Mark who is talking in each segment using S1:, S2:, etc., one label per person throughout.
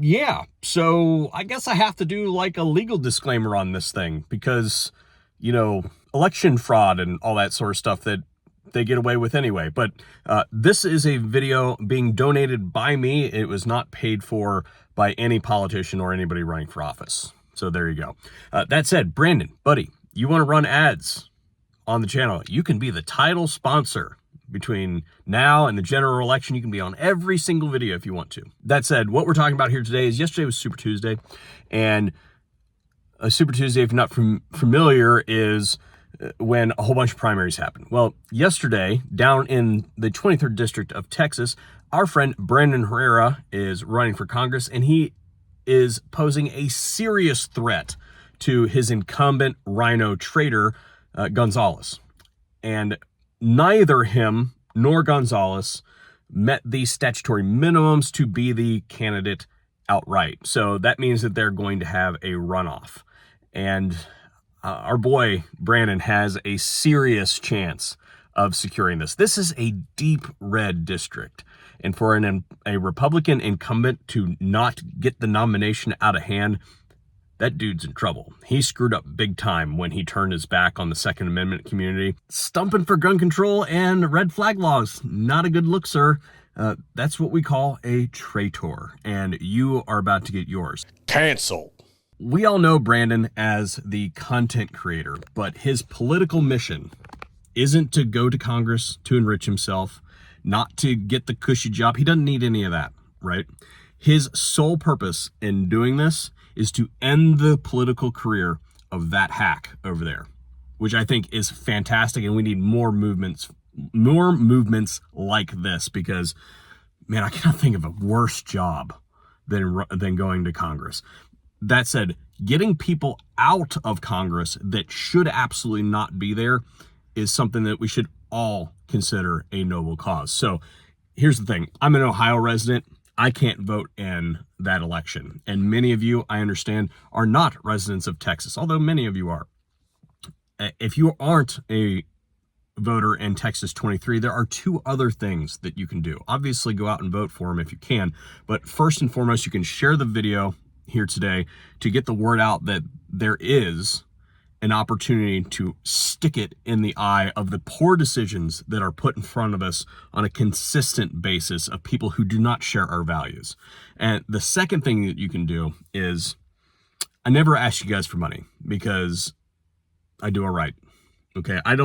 S1: Yeah, so I guess I have to do like a legal disclaimer on this thing because, election fraud and all that sort of stuff that they get away with anyway. But this is a video being donated by me. It was not paid for by any politician or anybody running for office. So there you go. That said, Brandon, buddy, you want to run ads on the channel? You can be the title sponsor. Between now and the general election, you can be on every single video if you want to. That said, what we're talking about here today is yesterday was Super Tuesday, and a Super Tuesday, if you're not familiar, is when a whole bunch of primaries happen. Well, yesterday, down in the 23rd District of Texas, our friend Brandon Herrera is running for Congress, and he is posing a serious threat to his incumbent RINO traitor, Gonzalez. And neither him nor Gonzalez met the statutory minimums to be the candidate outright. So that means that they're going to have a runoff. And our boy Brandon has a serious chance of securing this. This is a deep red district. And for a Republican incumbent to not get the nomination out of hand, that dude's in trouble. He screwed up big time when he turned his back on the Second Amendment community. Stumping for gun control and red flag laws. Not a good look, sir. That's what we call a traitor. And you are about to get yours.
S2: Cancel.
S1: We all know Brandon as the content creator, but his political mission isn't to go to Congress to enrich himself, not to get the cushy job. He doesn't need any of that, right? His sole purpose in doing this is to end the political career of that hack over there, which I think is fantastic. And we need more movements like this because, man, I cannot think of a worse job than going to Congress. That said, getting people out of Congress that should absolutely not be there is something that we should all consider a noble cause. So here's the thing. I'm an Ohio resident. I can't vote in that election. And many of you, I understand, are not residents of Texas, although many of you are. If you aren't a voter in Texas 23, there are two other things that you can do. Obviously, go out and vote for them if you can. But first and foremost, you can share the video here today to get the word out that there is an opportunity to stick it in the eye of the poor decisions that are put in front of us on a consistent basis of people who do not share our values. And the second thing that you can do is, I never ask you guys for money because I do all right. Okay. I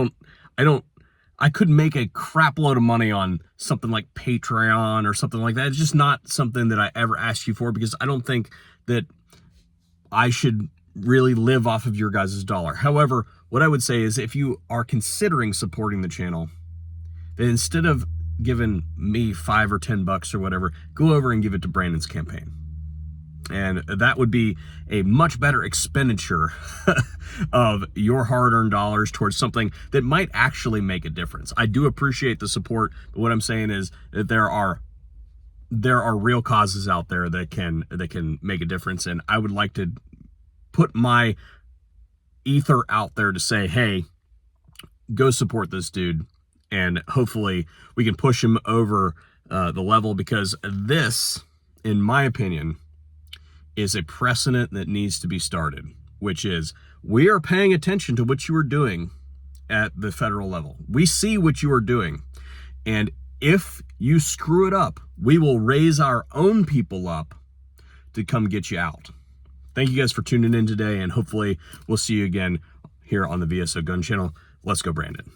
S1: could make a crap load of money on something like Patreon or something like that. It's just not something that I ever ask you for because I don't think that I should really live off of your guys' dollar. However, what I would say is if you are considering supporting the channel, then instead of giving me $5 or $10 or whatever, go over and give it to Brandon's campaign. And that would be a much better expenditure of your hard-earned dollars towards something that might actually make a difference. I do appreciate the support, but what I'm saying is that there are real causes out there that can make a difference, and I would like to put my ether out there to say, hey, go support this dude, and hopefully we can push him over the level, because this, in my opinion, is a precedent that needs to be started, which is we are paying attention to what you are doing at the federal level. We see what you are doing, and if you screw it up, we will raise our own people up to come get you out. Thank you guys for tuning in today, and hopefully we'll see you again here on the VSO Gun Channel. Let's go, Brandon.